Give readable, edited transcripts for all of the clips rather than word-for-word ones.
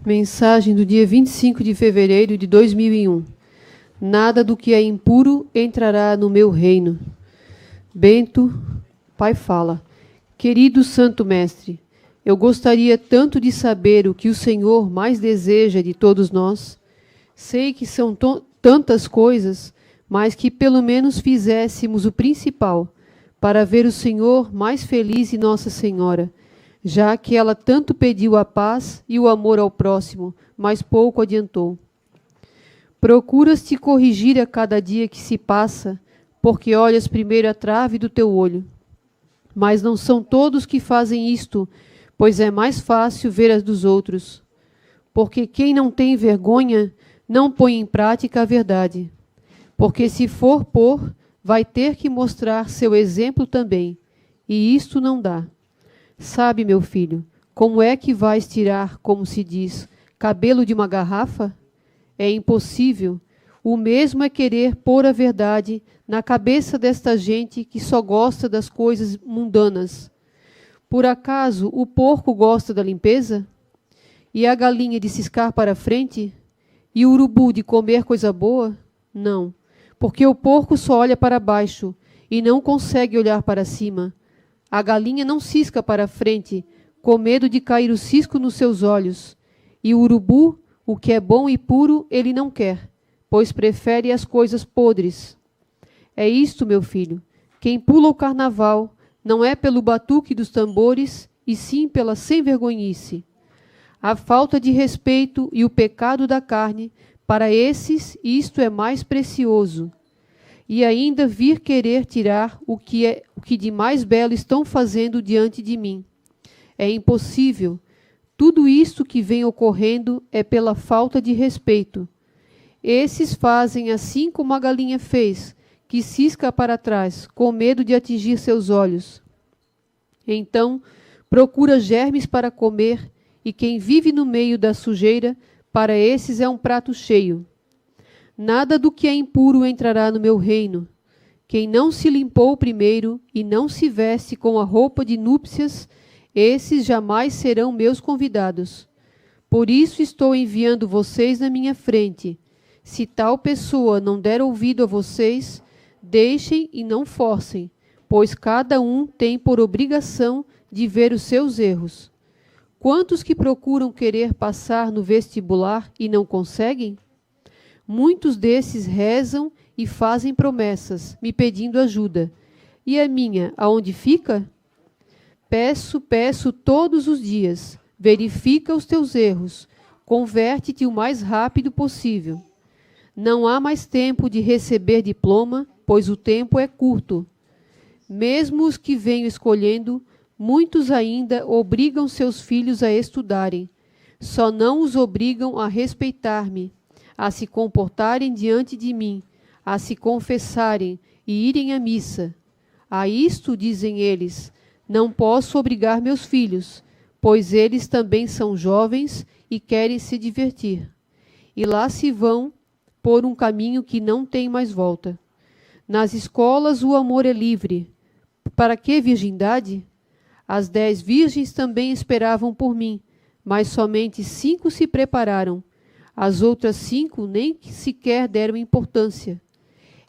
Mensagem do dia 25 de fevereiro de 2001. Nada do que é impuro entrará no meu reino. Bento, Pai fala. Querido Santo Mestre, eu gostaria tanto de saber o que o Senhor mais deseja de todos nós. Sei que são tantas coisas, mas que pelo menos fizéssemos o principal, para ver o Senhor mais feliz e Nossa Senhora, já que ela tanto pediu a paz e o amor ao próximo, mas pouco adiantou. Procuras te corrigir a cada dia que se passa, porque olhas primeiro a trave do teu olho. Mas não são todos que fazem isto, pois é mais fácil ver as dos outros. Porque quem não tem vergonha, não põe em prática a verdade. Porque se for pôr, vai ter que mostrar seu exemplo também, e isto não dá. Sabe, meu filho, como é que vais tirar, como se diz, cabelo de uma garrafa? É impossível. O mesmo é querer pôr a verdade na cabeça desta gente que só gosta das coisas mundanas. Por acaso o porco gosta da limpeza? E a galinha de ciscar para a frente? E o urubu de comer coisa boa? Não, porque o porco só olha para baixo e não consegue olhar para cima. A galinha não cisca para a frente, com medo de cair o cisco nos seus olhos. E o urubu, o que é bom e puro, ele não quer, pois prefere as coisas podres. É isto, meu filho. Quem pula o carnaval não é pelo batuque dos tambores, e sim pela sem-vergonhice. A falta de respeito e o pecado da carne, para esses isto é mais precioso. E ainda vir querer tirar o que de mais belo estão fazendo diante de mim. É impossível. Tudo isto que vem ocorrendo é pela falta de respeito. Esses fazem assim como a galinha fez, que cisca para trás, com medo de atingir seus olhos. Então, procura germes para comer, e quem vive no meio da sujeira, para esses é um prato cheio. Nada do que é impuro entrará no meu reino. Quem não se limpou primeiro e não se veste com a roupa de núpcias, esses jamais serão meus convidados. Por isso estou enviando vocês na minha frente. Se tal pessoa não der ouvido a vocês, deixem e não forcem, pois cada um tem por obrigação de ver os seus erros. Quantos que procuram querer passar no vestibular e não conseguem? Muitos desses rezam e fazem promessas, me pedindo ajuda. E a minha, aonde fica? Peço todos os dias. Verifica os teus erros. Converte-te o mais rápido possível. Não há mais tempo de receber diploma, pois o tempo é curto. Mesmo os que venho escolhendo, muitos ainda obrigam seus filhos a estudarem. Só não os obrigam a respeitar-me, a se comportarem diante de mim, a se confessarem e irem à missa. A isto, dizem eles, não posso obrigar meus filhos, pois eles também são jovens e querem se divertir. E lá se vão por um caminho que não tem mais volta. Nas escolas o amor é livre. Para que virgindade? As 10 virgens também esperavam por mim, mas somente 5 se prepararam. As outras 5 nem sequer deram importância.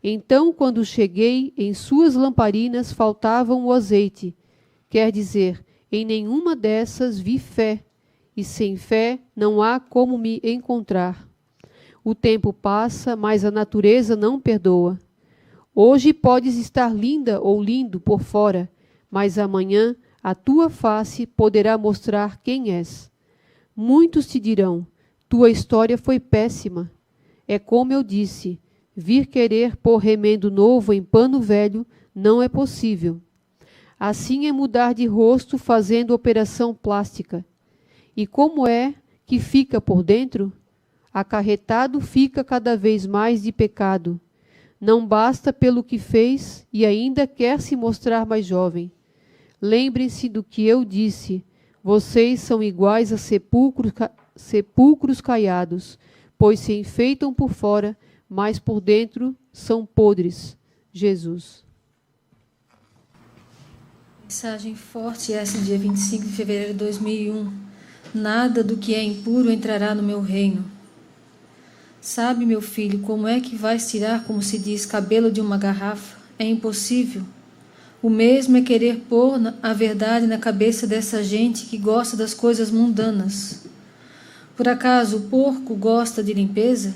Então, quando cheguei, em suas lamparinas faltavam o azeite. Quer dizer, em nenhuma dessas vi fé, e sem fé não há como me encontrar. O tempo passa, mas a natureza não perdoa. Hoje podes estar linda ou lindo por fora, mas amanhã a tua face poderá mostrar quem és. Muitos te dirão, tua história foi péssima. É como eu disse, vir querer pôr remendo novo em pano velho não é possível. Assim é mudar de rosto fazendo operação plástica. E como é que fica por dentro? Acarretado fica cada vez mais de pecado. Não basta pelo que fez e ainda quer se mostrar mais jovem. Lembrem-se do que eu disse, vocês são iguais a sepulcros caiados, pois se enfeitam por fora, mas por dentro são podres. Jesus. Mensagem forte essa, dia 25 de fevereiro de 2001. Nada do que é impuro entrará no meu reino. Sabe, meu filho, como é que vais tirar, como se diz, cabelo de uma garrafa? É impossível. O mesmo é querer pôr a verdade na cabeça dessa gente que gosta das coisas mundanas. Por acaso o porco gosta de limpeza?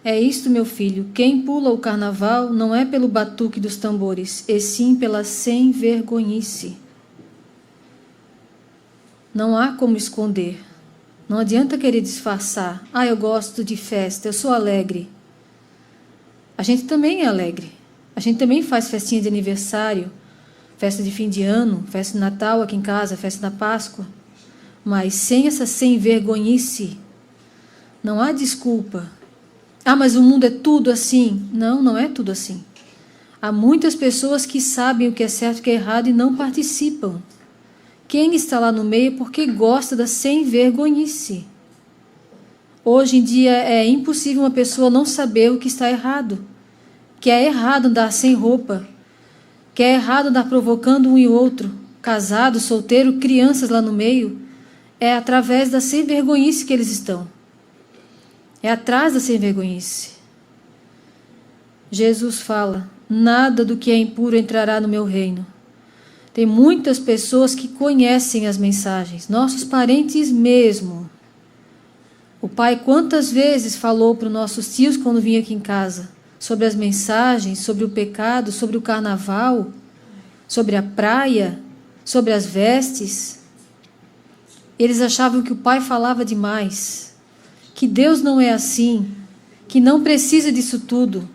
É isto, meu filho, quem pula o carnaval não é pelo batuque dos tambores, e sim pela sem-vergonhice. Não há como esconder. Não adianta querer disfarçar. Ah, eu gosto de festa, eu sou alegre. A gente também é alegre. A gente também faz festinha de aniversário, festa de fim de ano, festa de Natal aqui em casa, festa da Páscoa. Mas sem essa sem-vergonhice, não há desculpa. Ah, mas o mundo é tudo assim. Não, não é tudo assim. Há muitas pessoas que sabem o que é certo e o que é errado e não participam. Quem está lá no meio porque gosta da sem-vergonhice. Hoje em dia é impossível uma pessoa não saber o que está errado. Que é errado andar sem roupa. Que é errado andar provocando um e outro. Casado, solteiro, crianças lá no meio. É através da sem-vergonhice que eles estão. É atrás da sem-vergonhice. Jesus fala: nada do que é impuro entrará no meu reino. Tem muitas pessoas que conhecem as mensagens, nossos parentes mesmo. O pai quantas vezes falou para os nossos tios quando vinha aqui em casa sobre as mensagens, sobre o pecado, sobre o carnaval, sobre a praia, sobre as vestes. Eles achavam que o pai falava demais, que Deus não é assim, que não precisa disso tudo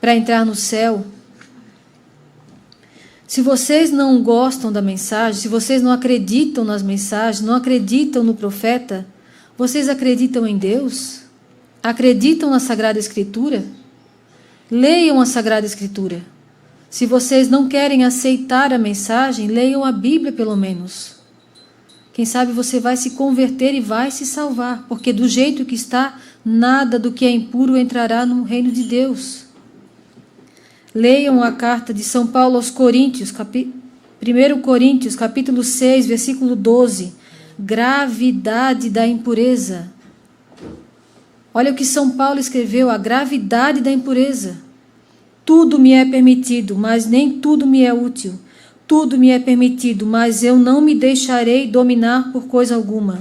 para entrar no céu. Se vocês não gostam da mensagem, se vocês não acreditam nas mensagens, não acreditam no profeta, vocês acreditam em Deus? Acreditam na Sagrada Escritura? Leiam a Sagrada Escritura. Se vocês não querem aceitar a mensagem, leiam a Bíblia pelo menos. Quem sabe você vai se converter e vai se salvar, porque do jeito que está, nada do que é impuro entrará no reino de Deus. Leiam a carta de São Paulo aos Coríntios, 1 Coríntios, capítulo 6, versículo 12. Gravidade da impureza. Olha o que São Paulo escreveu, a gravidade da impureza. Tudo me é permitido, mas nem tudo me é útil. Tudo me é permitido, mas eu não me deixarei dominar por coisa alguma.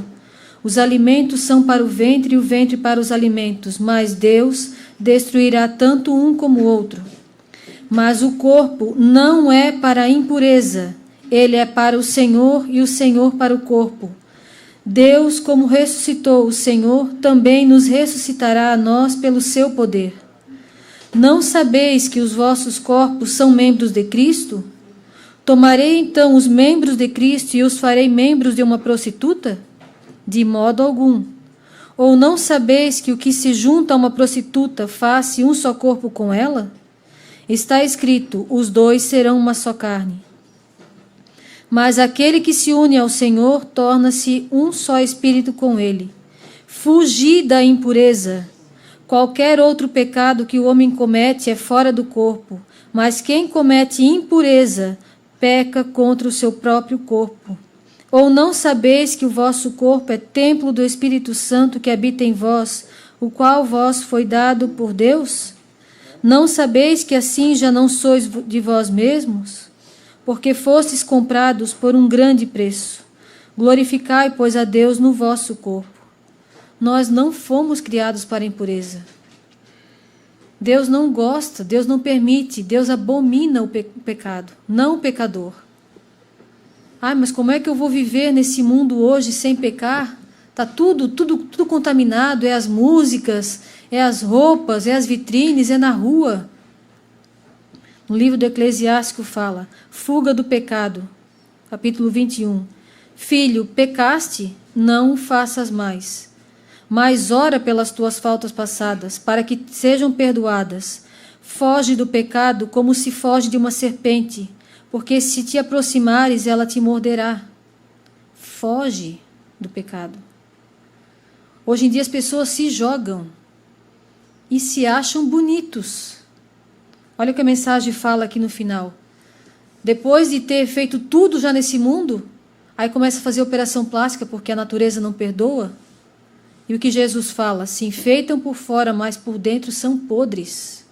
Os alimentos são para o ventre e o ventre para os alimentos, mas Deus destruirá tanto um como o outro. Mas o corpo não é para a impureza, ele é para o Senhor e o Senhor para o corpo. Deus, como ressuscitou o Senhor, também nos ressuscitará a nós pelo seu poder. Não sabeis que os vossos corpos são membros de Cristo? Tomarei então os membros de Cristo e os farei membros de uma prostituta? De modo algum. Ou não sabeis que o que se junta a uma prostituta faz-se um só corpo com ela? Está escrito, os dois serão uma só carne. Mas aquele que se une ao Senhor torna-se um só espírito com ele. Fugi da impureza. Qualquer outro pecado que o homem comete é fora do corpo, mas quem comete impureza peca contra o seu próprio corpo. Ou não sabeis que o vosso corpo é templo do Espírito Santo que habita em vós, o qual vos foi dado por Deus? Não sabeis que assim já não sois de vós mesmos? Porque fostes comprados por um grande preço. Glorificai, pois, a Deus no vosso corpo. Nós não fomos criados para a impureza. Deus não gosta, Deus não permite, Deus abomina o pecado, não o pecador. Ah, mas como é que eu vou viver nesse mundo hoje sem pecar? Está tudo contaminado, é as músicas, é as roupas, é as vitrines, é na rua. No livro do Eclesiástico fala, fuga do pecado, capítulo 21. Filho, pecaste, não o faças mais. Mas ora pelas tuas faltas passadas, para que sejam perdoadas. Foge do pecado como se foge de uma serpente, porque se te aproximares, ela te morderá. Foge do pecado. Hoje em dia as pessoas se jogam e se acham bonitos. Olha o que a mensagem fala aqui no final. Depois de ter feito tudo já nesse mundo, Aí começa a fazer operação plástica porque a natureza não perdoa. E o que Jesus fala? Se enfeitam por fora, mas por dentro são podres.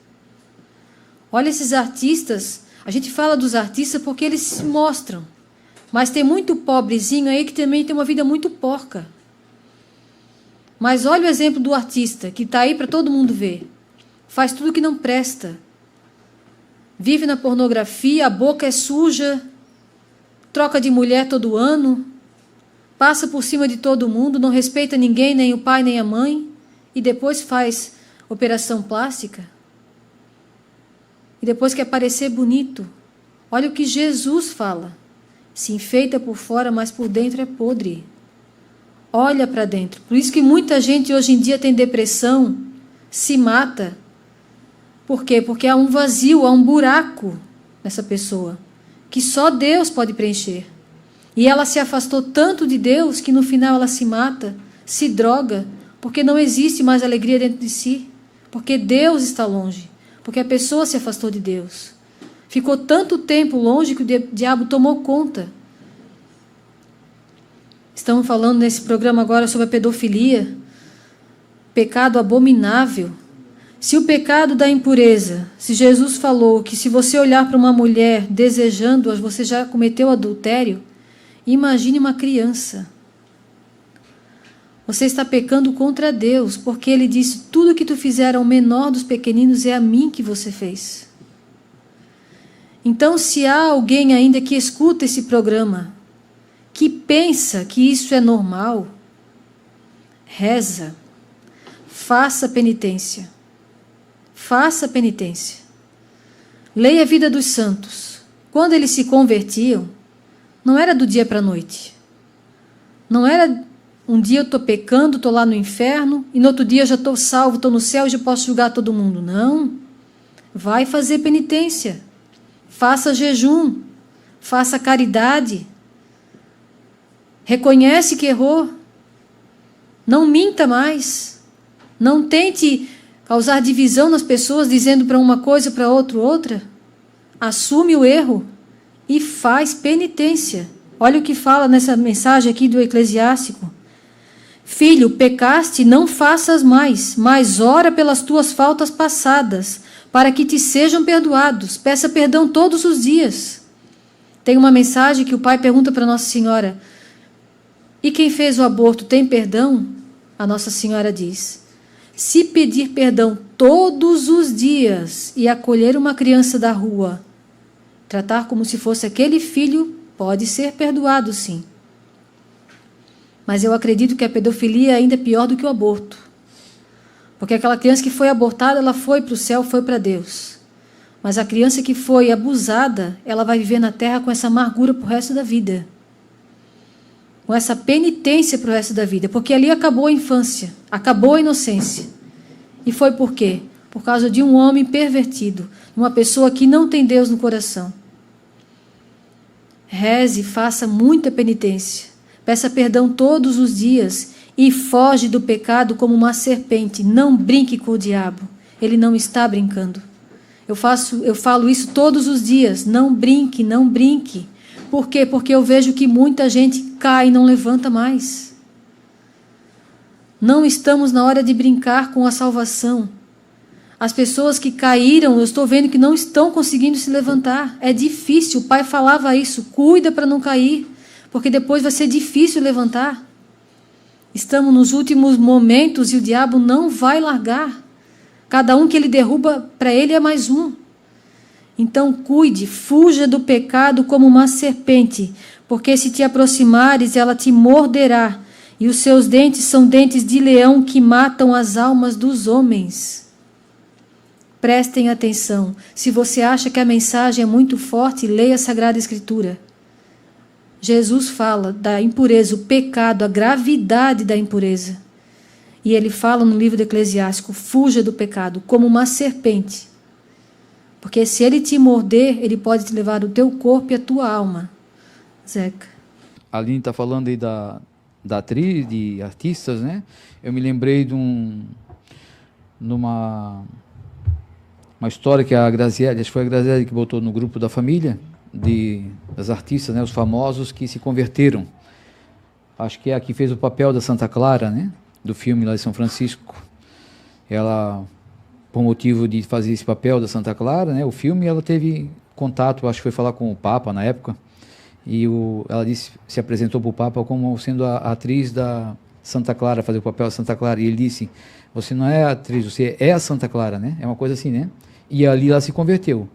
Olha esses artistas. A gente fala dos artistas porque eles se mostram. Mas tem muito pobrezinho aí que também tem uma vida muito porca. Mas olha o exemplo do artista, que está aí para todo mundo ver. Faz tudo que não presta. Vive na pornografia, a boca é suja, troca de mulher todo ano, passa por cima de todo mundo, não respeita ninguém, nem o pai, nem a mãe, e depois faz operação plástica. E depois quer parecer bonito. Olha o que Jesus fala. Se enfeita por fora, mas por dentro é podre. Olha para dentro. Por isso que muita gente hoje em dia tem depressão, se mata. Por quê? Porque há um vazio, há um buraco nessa pessoa, que só Deus pode preencher. E ela se afastou tanto de Deus que no final ela se mata, se droga, porque não existe mais alegria dentro de si, porque Deus está longe, porque a pessoa se afastou de Deus. Ficou tanto tempo longe que o diabo tomou conta. Estamos falando nesse programa agora sobre a pedofilia, pecado abominável. Se o pecado da impureza, se Jesus falou que se você olhar para uma mulher desejando-a, você já cometeu adultério, imagine uma criança. Você está pecando contra Deus, porque Ele disse, tudo que tu fizer ao menor dos pequeninos é a mim que você fez. Então, se há alguém ainda que escuta esse programa, que pensa que isso é normal, reza, faça penitência. Faça penitência. Leia a vida dos santos. Quando eles se convertiam, não era do dia para a noite. Não era um dia eu estou pecando, estou lá no inferno, e no outro dia eu já estou salvo, estou no céu e já posso julgar todo mundo. Não. Vai fazer penitência. Faça jejum. Faça caridade. Reconhece que errou. Não minta mais. Não tente causar divisão nas pessoas, dizendo para uma coisa, para outra. Assume o erro e faz penitência. Olha o que fala nessa mensagem aqui do Eclesiástico. Filho, pecaste, não faças mais, mas ora pelas tuas faltas passadas, para que te sejam perdoados. Peça perdão todos os dias. Tem uma mensagem que o pai pergunta para Nossa Senhora, e quem fez o aborto tem perdão? A Nossa Senhora diz, se pedir perdão todos os dias e acolher uma criança da rua, tratar como se fosse aquele filho, pode ser perdoado, sim. Mas eu acredito que a pedofilia ainda é pior do que o aborto. Porque aquela criança que foi abortada, ela foi para o céu, foi para Deus. Mas a criança que foi abusada, ela vai viver na terra com essa amargura para o resto da vida. Com essa penitência para o resto da vida, porque ali acabou a infância, acabou a inocência. E foi por quê? Por causa de um homem pervertido, uma pessoa que não tem Deus no coração. Reze, faça muita penitência, peça perdão todos os dias e foge do pecado como uma serpente. Não brinque com o diabo, ele não está brincando. Eu falo isso todos os dias, não brinque, não brinque. Por quê? Porque eu vejo que muita gente cai e não levanta mais. Não estamos na hora de brincar com a salvação. As pessoas que caíram, eu estou vendo que não estão conseguindo se levantar. É difícil, o pai falava isso, cuida para não cair, porque depois vai ser difícil levantar. Estamos nos últimos momentos e o diabo não vai largar. Cada um que ele derruba, para ele é mais um. Então cuide, fuja do pecado como uma serpente, porque se te aproximares, ela te morderá, e os seus dentes são dentes de leão que matam as almas dos homens. Prestem atenção. Se você acha que a mensagem é muito forte, leia a Sagrada Escritura. Jesus fala da impureza, o pecado, a gravidade da impureza. E ele fala no livro do Eclesiástico, fuja do pecado como uma serpente. Porque se ele te morder, ele pode te levar o teu corpo e a tua alma. Zeca. A Aline está falando aí da atriz, de artistas, né? Eu me lembrei de uma história que a Graziele, acho que foi a Graziele que botou no grupo da família, das artistas, né, os famosos que se converteram. Acho que é a que fez o papel da Santa Clara, né, do filme lá de São Francisco. Ela, por motivo de fazer esse papel da Santa Clara, né, o filme, ela teve contato, acho que foi falar com o Papa na época, e ela disse, se apresentou para o Papa como sendo a atriz da Santa Clara, fazer o papel da Santa Clara, e ele disse, você não é a atriz, você é a Santa Clara, né? É uma coisa assim, né? E ali ela se converteu,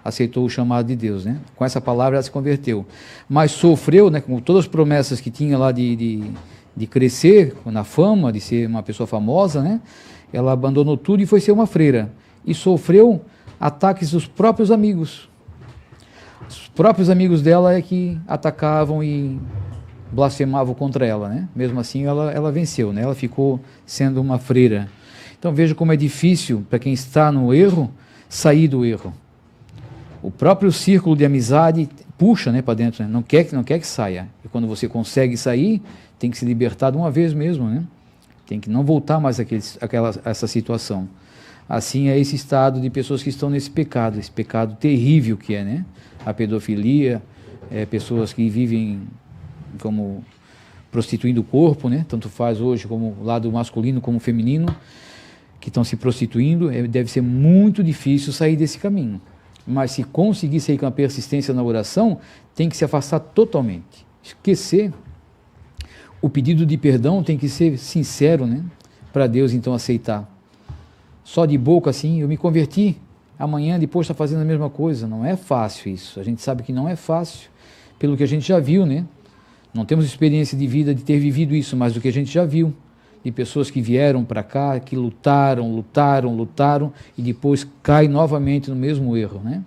aceitou o chamado de Deus, né? Com essa palavra ela se converteu, mas sofreu, né, com todas as promessas que tinha lá de crescer na fama, de ser uma pessoa famosa, né? Ela abandonou tudo e foi ser uma freira, e sofreu ataques dos próprios amigos. Os próprios amigos dela é que atacavam e blasfemavam contra ela, né? Mesmo assim ela venceu, né? Ela ficou sendo uma freira. Então veja como é difícil para quem está no erro sair do erro. O próprio círculo de amizade puxa, né, para dentro, né? Não quer que saia. E quando você consegue sair, tem que se libertar de uma vez mesmo, né? Tem que não voltar mais essa situação. Assim é esse estado de pessoas que estão nesse pecado terrível que é, né? A pedofilia, pessoas que vivem como prostituindo o corpo, né? Tanto faz hoje como o lado masculino como feminino, que estão se prostituindo. Deve ser muito difícil sair desse caminho. Mas se conseguir sair com a persistência na oração, tem que se afastar totalmente. Esquecer. O pedido de perdão tem que ser sincero, né? Para Deus então aceitar. Só de boca assim, eu me converti, amanhã depois está fazendo a mesma coisa. Não é fácil isso, a gente sabe que não é fácil, pelo que a gente já viu, né? Não temos experiência de vida de ter vivido isso, mas do que a gente já viu, de pessoas que vieram para cá, que lutaram e depois caem novamente no mesmo erro, né?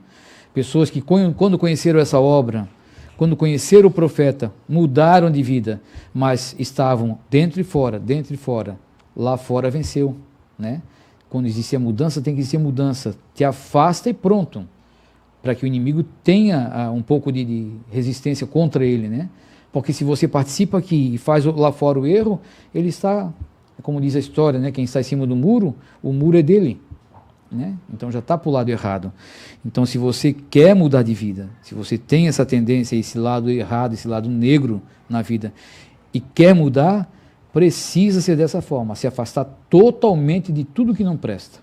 Pessoas que quando conheceram essa obra, quando conheceram o profeta, mudaram de vida, mas estavam dentro e fora, lá fora venceu, né? Quando existe a mudança, tem que existir mudança. Te afasta e pronto. Para que o inimigo tenha um pouco de resistência contra ele, né? Porque se você participa aqui e faz lá fora o erro, ele está, como diz a história, né? Quem está em cima do muro, o muro é dele, né? Então já está para o lado errado. Então se você quer mudar de vida, se você tem essa tendência, esse lado errado, esse lado negro na vida, e quer mudar, precisa ser dessa forma, se afastar totalmente de tudo que não presta.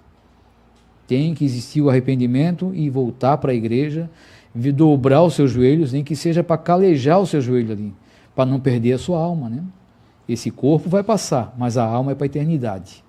Tem que existir o arrependimento e voltar para a igreja, dobrar os seus joelhos, nem que seja para calejar o seu joelho ali, para não perder a sua alma, né? Esse corpo vai passar, mas a alma é para a eternidade.